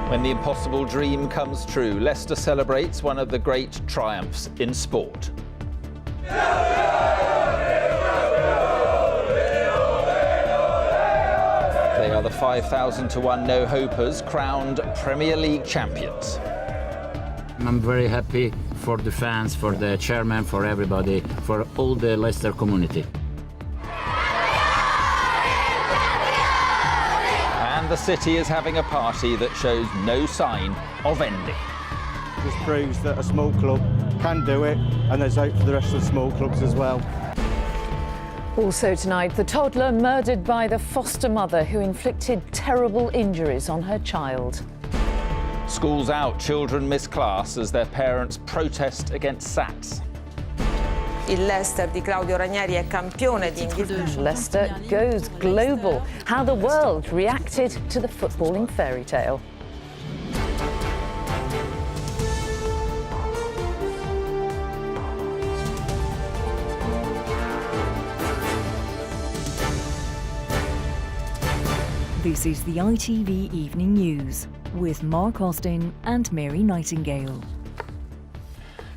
When the impossible dream comes true, Leicester celebrates one of the great triumphs in sport. They are the 5,000-to-1 no-hopers, crowned Premier League champions. I'm very happy for the fans, for the chairman, for everybody, for all the Leicester community. And the city is having a party that shows no sign of ending. Just proves that a small club can do it, and there's hope for the rest of the small clubs as well. Also tonight, the toddler murdered by the foster mother who inflicted terrible injuries on her child. Schools out, children miss class as their parents protest against SATs. Il Leicester di Claudio Ranieri è campione di Inghilterra. Leicester goes global. How the world reacted to the footballing fairy tale. This is the ITV Evening News with Mark Austin and Mary Nightingale.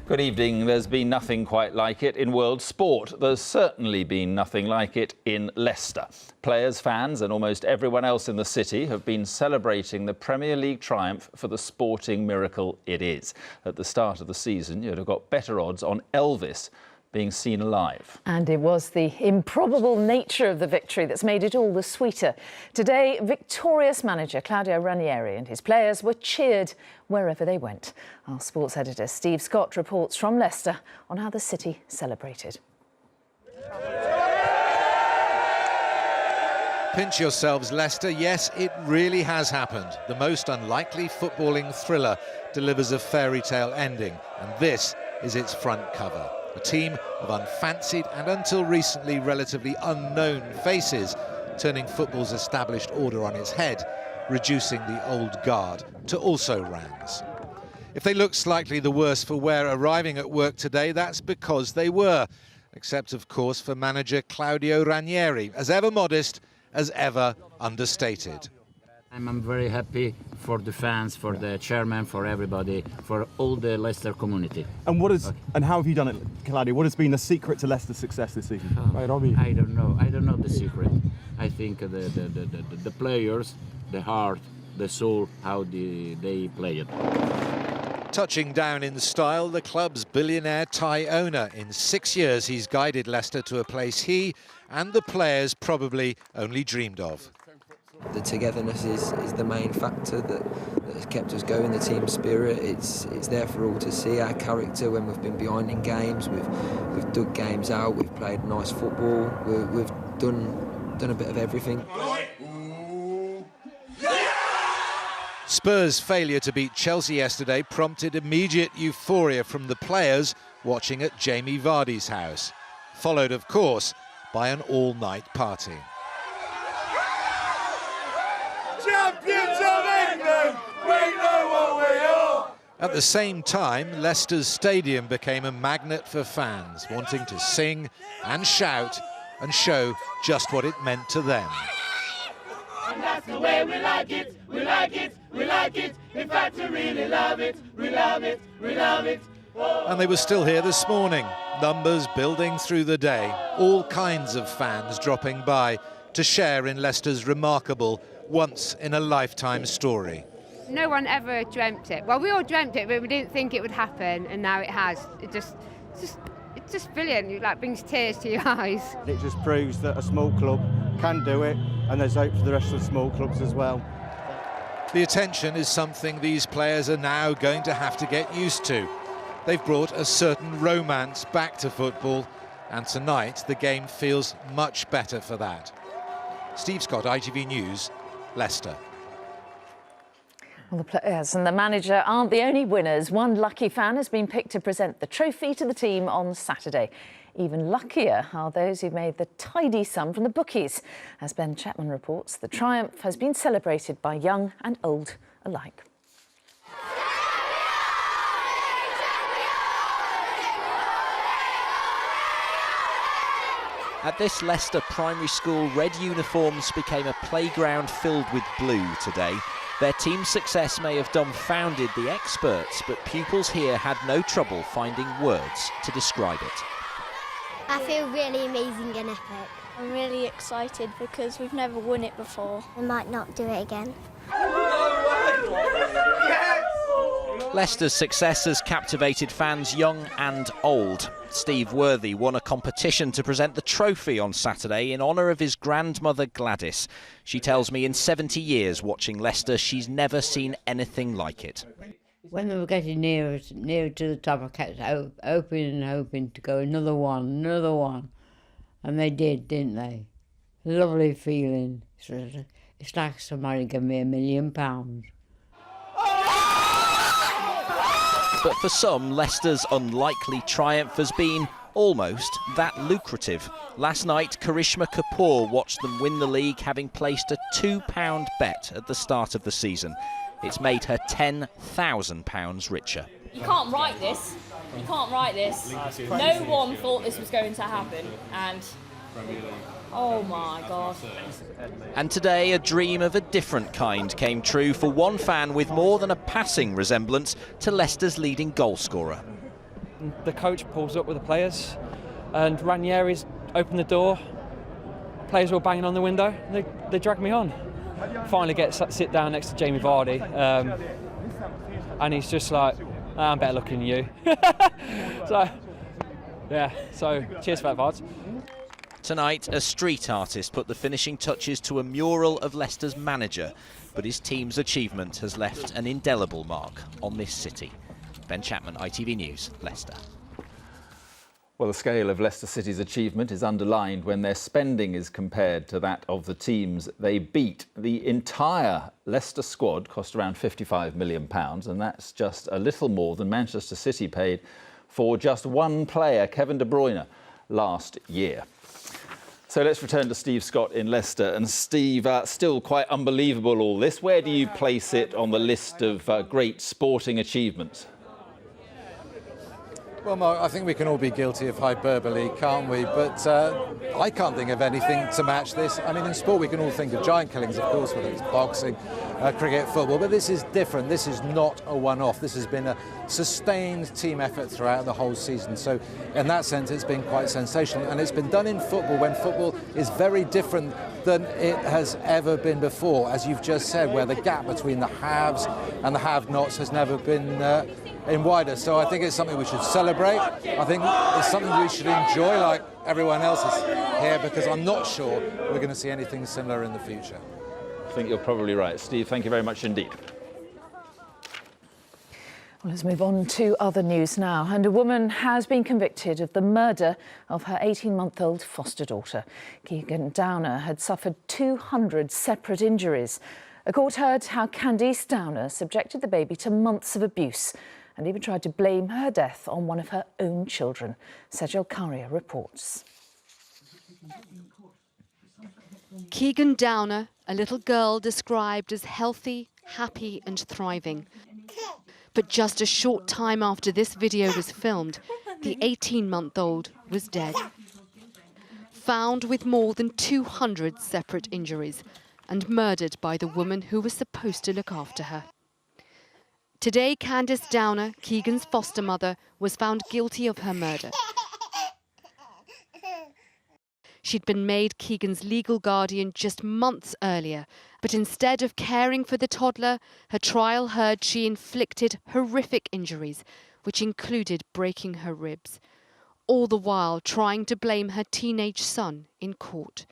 Good evening. There's been nothing quite like it in world sport. There's certainly been nothing like it in Leicester. Players, fans and almost everyone else in the city have been celebrating the Premier League triumph for the sporting miracle it is. At the start of the season, you'd have got better odds on Elvis being seen alive. And it was the improbable nature of the victory that's made it all the sweeter. Today, victorious manager Claudio Ranieri and his players were cheered wherever they went. Our sports editor Steve Scott reports from Leicester on how the city celebrated. Pinch yourselves, Leicester. Yes, it really has happened. The most unlikely footballing thriller delivers a fairy tale ending, and this is its front cover. A team of unfancied and until recently relatively unknown faces, turning football's established order on its head, reducing the old guard to also-rans. If they look slightly the worse for wear arriving at work today, that's because they were. Except, of course, for manager Claudio Ranieri, as ever modest, as ever understated. I'm very happy for the fans, for the chairman, for everybody, for all the Leicester community. And and how have you done it, Claudio? What has been the secret to Leicester's success this season? I don't know the secret. I think the players, the heart, the soul, how they play it. Touching down in style, the club's billionaire Thai owner. In 6 years, he's guided Leicester to a place he and the players probably only dreamed of. The togetherness is the main factor that has kept us going, the team spirit. It's there for all to see. Our character when we've been behind in games, we've dug games out, we've played nice football, we've done a bit of everything. Spurs' failure to beat Chelsea yesterday prompted immediate euphoria from the players watching at Jamie Vardy's house, followed of course by an all-night party. Champions of England, we know what we are! At the same time, Leicester's stadium became a magnet for fans, wanting to sing and shout and show just what it meant to them. And that's the way we like it, we like it, we like it. In fact, we really love it, we love it, we love it. Oh. And they were still here this morning, numbers building through the day, all kinds of fans dropping by to share in Leicester's remarkable once-in-a-lifetime story. No one ever dreamt it. Well, we all dreamt it, but we didn't think it would happen, and now it has. It's just brilliant. It like brings tears to your eyes. It just proves that a small club can do it, and there's hope for the rest of the small clubs as well. The attention is something these players are now going to have to get used to. They've brought a certain romance back to football, and tonight the game feels much better for that. Steve Scott, ITV News, Leicester. Well, the players and the manager aren't the only winners. One lucky fan has been picked to present the trophy to the team on Saturday. Even luckier are those who made the tidy sum from the bookies. As Ben Chapman reports, the triumph has been celebrated by young and old alike. At this Leicester primary school, red uniforms became a playground filled with blue today. Their team's success may have dumbfounded the experts, but pupils here had no trouble finding words to describe it. I feel really amazing and epic. I'm really excited because we've never won it before. I might not do it again. Leicester's success has captivated fans young and old. Steve Worthy won a competition to present the trophy on Saturday in honour of his grandmother Gladys. She tells me in 70 years watching Leicester, she's never seen anything like it. When they were getting nearer to the top, I kept hoping and hoping to go another one. And they did, didn't they? Lovely feeling. It's like somebody gave me £1 million. But for some, Leicester's unlikely triumph has been almost that lucrative. Last night, Karishma Kapoor watched them win the league, having placed a £2 bet at the start of the season. It's made her £10,000 richer. You can't write this. You can't write this. No one thought this was going to happen, and oh my God. And today, a dream of a different kind came true for one fan with more than a passing resemblance to Leicester's leading goalscorer. The coach pulls up with the players, and Ranieri's opened the door. Players were banging on the window. They dragged me on. Finally sit down next to Jamie Vardy, and he's just like, I'm better looking than you. So cheers for that, Vards. Tonight, a street artist put the finishing touches to a mural of Leicester's manager, but his team's achievement has left an indelible mark on this city. Ben Chapman, ITV News, Leicester. Well, the scale of Leicester City's achievement is underlined when their spending is compared to that of the teams they beat. The entire Leicester squad cost around £55 million, and that's just a little more than Manchester City paid for just one player, Kevin De Bruyne, last year. So let's return to Steve Scott in Leicester. And Steve, still quite unbelievable all this. Where do you place it on the list of great sporting achievements? Well, Mark, I think we can all be guilty of hyperbole, can't we? But I can't think of anything to match this. I mean, in sport, we can all think of giant killings, of course, whether it's boxing, cricket, football. But this is different. This is not a one-off. This has been a sustained team effort throughout the whole season. So in that sense, it's been quite sensational. And it's been done in football when football is very different than it has ever been before, as you've just said, where the gap between the haves and the have-nots has never been in wider. So I think it's something we should celebrate. I think it's something we should enjoy like everyone else is here, because I'm not sure we're going to see anything similar in the future. I think you're probably right. Steve, thank you very much indeed. Well, let's move on to other news now. And a woman has been convicted of the murder of her 18-month-old foster daughter. Keegan Downer had suffered 200 separate injuries. A court heard how Candice Downer subjected the baby to months of abuse and even tried to blame her death on one of her own children. Sejal Karia reports. Keegan Downer, a little girl described as healthy, happy and thriving. But just a short time after this video was filmed, the 18-month-old was dead. Found with more than 200 separate injuries and murdered by the woman who was supposed to look after her. Today, Candice Downer, Keegan's foster mother, was found guilty of her murder. She'd been made Keegan's legal guardian just months earlier, but instead of caring for the toddler, her trial heard she inflicted horrific injuries, which included breaking her ribs, all the while trying to blame her teenage son in court.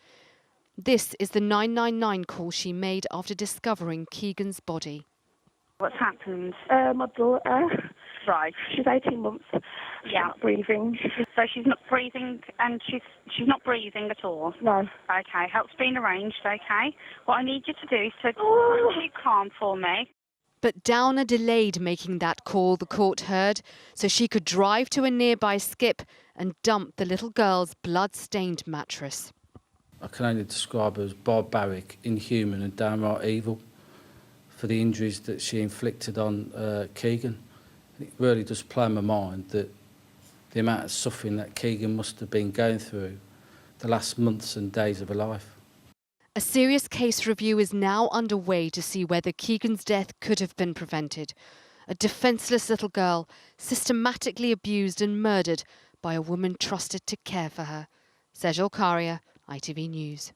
This is the 999 call she made after discovering Keegan's body. What's happened? My daughter. Right. She's 18 months. She's not breathing. So she's not breathing, and she's not breathing at all? No. Okay, help's been arranged, okay. What I need you to do is to keep calm for me. But Downer delayed making that call, the court heard, so she could drive to a nearby skip and dump the little girl's blood-stained mattress. I can only describe her as barbaric, inhuman and downright evil for the injuries that she inflicted on Keegan. It really does play in my mind that the amount of suffering that Keegan must have been going through the last months and days of her life. A serious case review is now underway to see whether Keegan's death could have been prevented. A defenceless little girl systematically abused and murdered by a woman trusted to care for her. Sejal Karia, ITV News.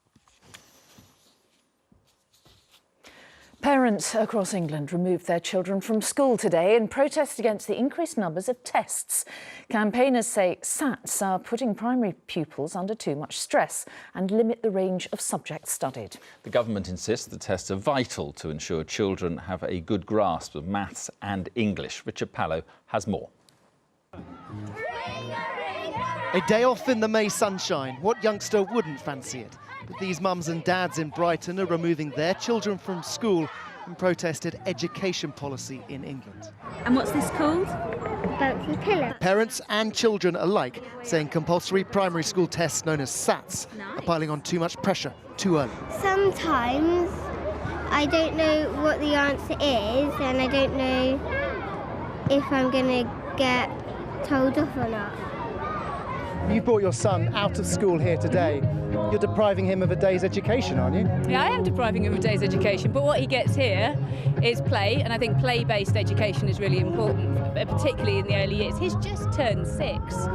Parents across England removed their children from school today in protest against the increased numbers of tests. Campaigners say SATs are putting primary pupils under too much stress and limit the range of subjects studied. The government insists the tests are vital to ensure children have a good grasp of maths and English. Richard Pallow has more. A day off in the May sunshine. What youngster wouldn't fancy it? But these mums and dads in Brighton are removing their children from school and protested education policy in England. And what's this called? Bouncy pillow. Parents and children alike saying compulsory primary school tests known as SATs are piling on too much pressure too early. Sometimes I don't know what the answer is and I don't know if I'm going to get told off or not. You brought your son out of school here today. You're depriving him of a day's education, aren't you? Yeah, I am depriving him of a day's education, but what he gets here is play, and I think play-based education is really important, particularly in the early years. He's just turned 6.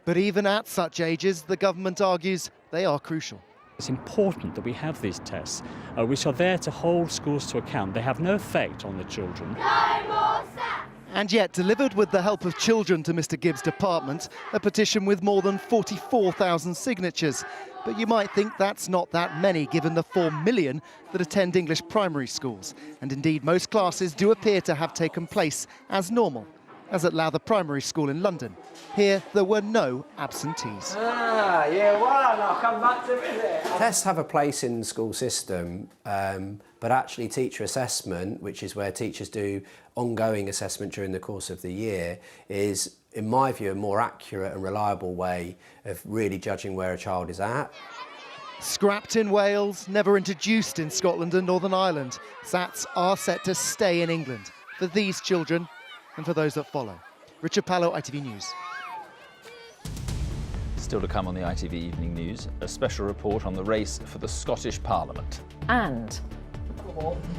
But even at such ages, the government argues they are crucial. It's important that we have these tests, which are there to hold schools to account. They have no effect on the children. No more SATs! And yet, delivered with the help of children to Mr Gibbs' department, a petition with more than 44,000 signatures. But you might think that's not that many, given the 4 million that attend English primary schools. And indeed, most classes do appear to have taken place as normal, as at Lowther Primary School in London. Here, there were no absentees. Year 1, I'll come back to visit. Tests have a place in the school system, but actually teacher assessment, which is where teachers do ongoing assessment during the course of the year, is, in my view, a more accurate and reliable way of really judging where a child is at. Scrapped in Wales, never introduced in Scotland and Northern Ireland, SATs are set to stay in England for these children and for those that follow. Richard Pallow, ITV News. Still to come on the ITV Evening News, a special report on the race for the Scottish Parliament. And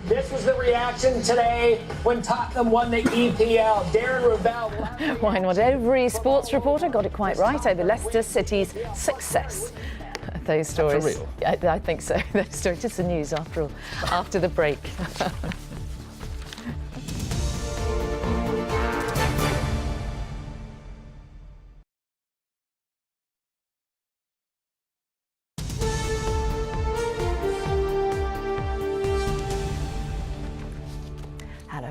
this was the reaction today when Tottenham won the EPL. Darren Ravel. Why not every sports reporter got it quite right over Leicester City's success? Those stories. For real? I think so. Those stories. It's the news after all. After the break.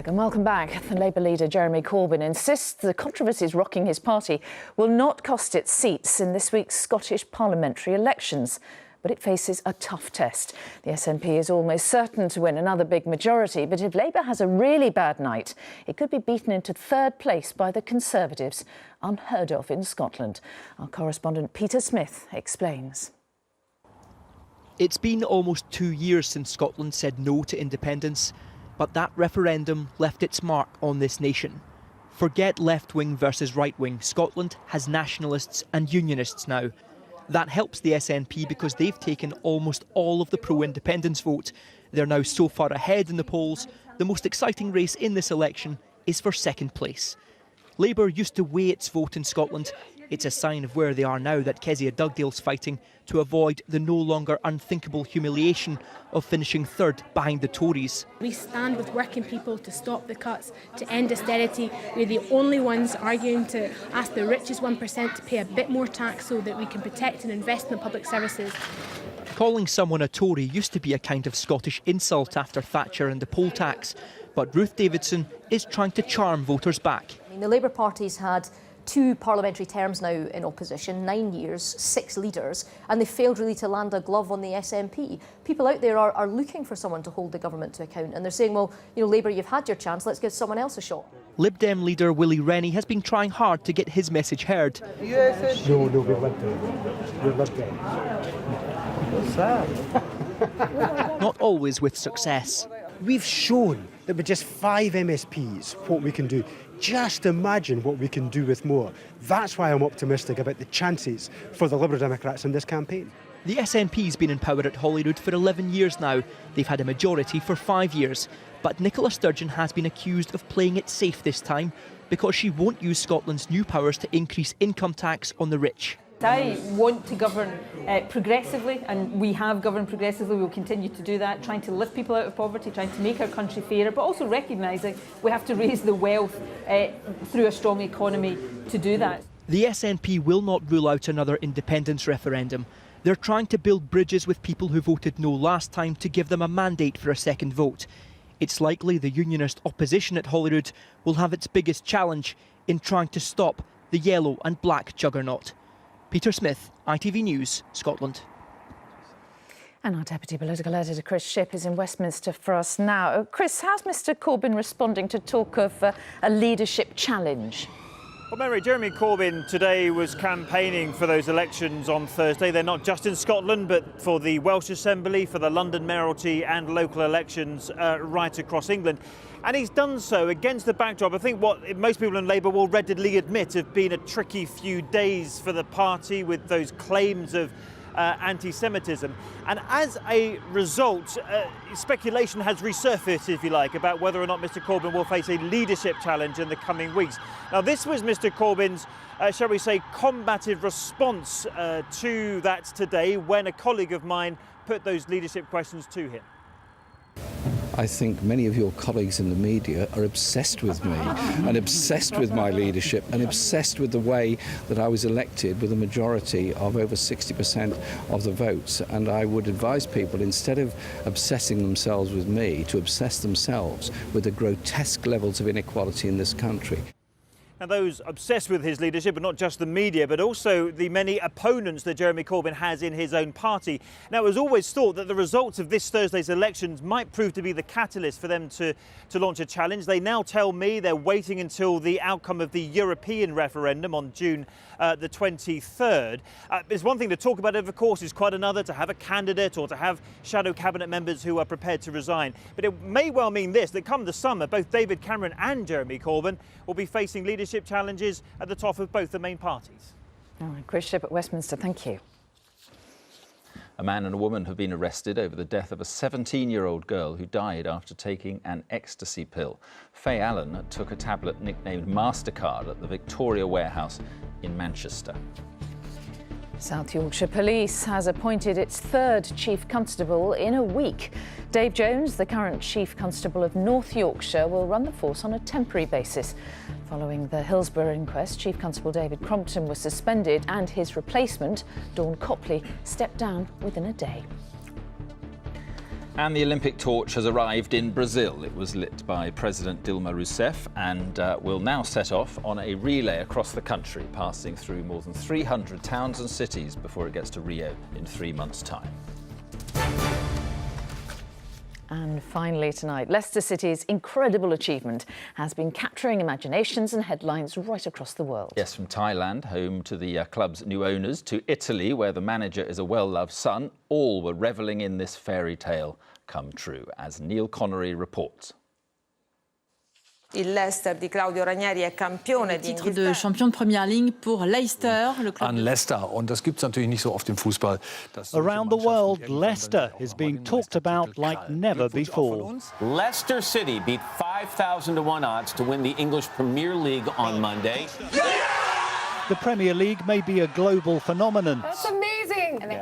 And welcome back. The Labour leader Jeremy Corbyn insists the controversies rocking his party will not cost it seats in this week's Scottish parliamentary elections. But it faces a tough test. The SNP is almost certain to win another big majority, but if Labour has a really bad night, it could be beaten into third place by the Conservatives, unheard of in Scotland. Our correspondent Peter Smith explains. It's been almost 2 years since Scotland said no to independence. But that referendum left its mark on this nation. Forget left-wing versus right-wing. Scotland has nationalists and unionists now. That helps the SNP because they've taken almost all of the pro-independence vote. They're now so far ahead in the polls, the most exciting race in this election is for second place. Labour used to weigh its vote in Scotland. It's a sign of where they are now that Kezia Dugdale's fighting to avoid the no longer unthinkable humiliation of finishing third behind the Tories. We stand with working people to stop the cuts, to end austerity. We're the only ones arguing to ask the richest 1% to pay a bit more tax so that we can protect and invest in the public services. Calling someone a Tory used to be a kind of Scottish insult after Thatcher and the poll tax, but Ruth Davidson is trying to charm voters back. The Labour Party's had 2 parliamentary terms now in opposition, 9 years, 6 leaders, and they failed really to land a glove on the SNP. People out there are looking for someone to hold the government to account, and they're saying, well, Labour, you've had your chance, let's give someone else a shot. Lib Dem leader Willie Rennie has been trying hard to get his message heard. No, we Lib Dem. We're Lib Dem. What's that? Not always with success. We've shown that with just 5 MSPs what we can do. Just imagine what we can do with more. That's why I'm optimistic about the chances for the Liberal Democrats in this campaign. The SNP's been in power at Holyrood for 11 years now. They've had a majority for 5 years. But Nicola Sturgeon has been accused of playing it safe this time because she won't use Scotland's new powers to increase income tax on the rich. I want to govern progressively, and we have governed progressively. We will continue to do that, trying to lift people out of poverty, trying to make our country fairer, but also recognising we have to raise the wealth through a strong economy to do that. The SNP will not rule out another independence referendum. They're trying to build bridges with people who voted no last time to give them a mandate for a second vote. It's likely the unionist opposition at Holyrood will have its biggest challenge in trying to stop the yellow and black juggernaut. Peter Smith, ITV News, Scotland. And our Deputy Political Editor Chris Shipp is in Westminster for us now. Chris, how's Mr Corbyn responding to talk of a leadership challenge? Well, Mary, Jeremy Corbyn today was campaigning for those elections on Thursday. They're not just in Scotland, but for the Welsh Assembly, for the London mayoralty and local elections right across England. And he's done so against the backdrop, I think what most people in Labour will readily admit have been a tricky few days for the party with those claims of anti-Semitism. And as a result, speculation has resurfaced, if you like, about whether or not Mr Corbyn will face a leadership challenge in the coming weeks. Now, this was Mr Corbyn's, shall we say, combative response to that today when a colleague of mine put those leadership questions to him. I think many of your colleagues in the media are obsessed with me and obsessed with my leadership and obsessed with the way that I was elected with a majority of over 60% of the votes. And I would advise people, instead of obsessing themselves with me, to obsess themselves with the grotesque levels of inequality in this country. Now, those obsessed with his leadership, but not just the media, but also the many opponents that Jeremy Corbyn has in his own party. Now, it was always thought that the results of this Thursday's elections might prove to be the catalyst for them to launch a challenge. They now tell me they're waiting until the outcome of the European referendum on June the 23rd. It's one thing to talk about it, of course, it's quite another to have a candidate or to have shadow cabinet members who are prepared to resign. But it may well mean this, that come the summer, both David Cameron and Jeremy Corbyn will be facing leadership challenges at the top of both the main parties. All right, Chris Shipp at Westminster, thank you. A man and a woman have been arrested over the death of a 17-year-old girl who died after taking an ecstasy pill. Faye Allen took a tablet nicknamed MasterCard at the Victoria Warehouse in Manchester. South Yorkshire Police has appointed its third Chief Constable in a week. Dave Jones, the current Chief Constable of North Yorkshire, will run the force on a temporary basis. Following the Hillsborough inquest, Chief Constable David Crompton was suspended and his replacement, Dawn Copley, stepped down within a day. And the Olympic torch has arrived in Brazil. It was lit by President Dilma Rousseff and will now set off on a relay across the country, passing through more than 300 towns and cities before it gets to Rio in 3 months' time. And finally tonight, Leicester City's incredible achievement has been capturing imaginations and headlines right across the world. Yes, from Thailand, home to the club's new owners, to Italy, where the manager is a well-loved son, all were revelling in this fairy tale come true, as Neil Connery reports. Il Leicester di Claudio Ranieri è campione di Titre de champion de première ligne pour Leicester, le club. An Leicester, und das gibt's natürlich nicht so oft im Fußball. Around the world, Leicester is being talked about like never before. Leicester City beat 5,000 to 1 odds to win the English Premier League on Monday. The Premier League may be a global phenomenon. That's amazing!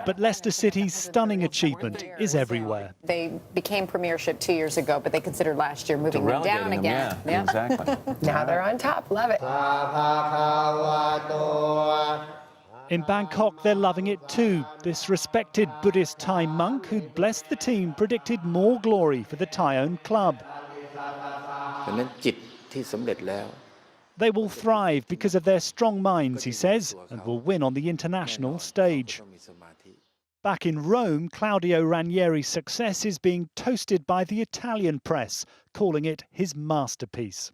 But Leicester City's stunning achievement is everywhere. They became Premiership 2 years ago, but they considered last year moving them down again. Yeah, exactly. Now they're on top. Love it. In Bangkok, they're loving it too. This respected Buddhist Thai monk who'd blessed the team predicted more glory for the Thai-owned club. They will thrive because of their strong minds, he says, and will win on the international stage. Back in Rome, Claudio Ranieri's success is being toasted by the Italian press, calling it his masterpiece.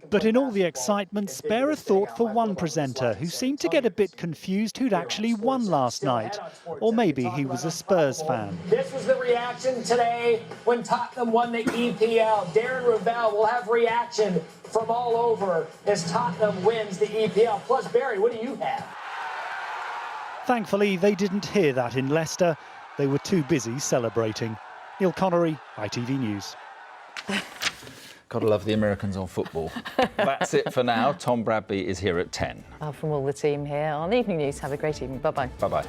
But in all the excitement, spare a thought for one presenter who seemed to get a bit confused who'd actually won last night. Or maybe he was a Spurs fan. This was the reaction today when Tottenham won the EPL. Darren Ravel will have reaction from all over as Tottenham wins the EPL. Plus, Barry, what do you have? Thankfully, they didn't hear that in Leicester. They were too busy celebrating. Neil Connery, ITV News. Gotta love the Americans on football. That's it for now. Tom Bradby is here at 10. From all the team here on Evening News, have a great evening. Bye-bye. Bye-bye.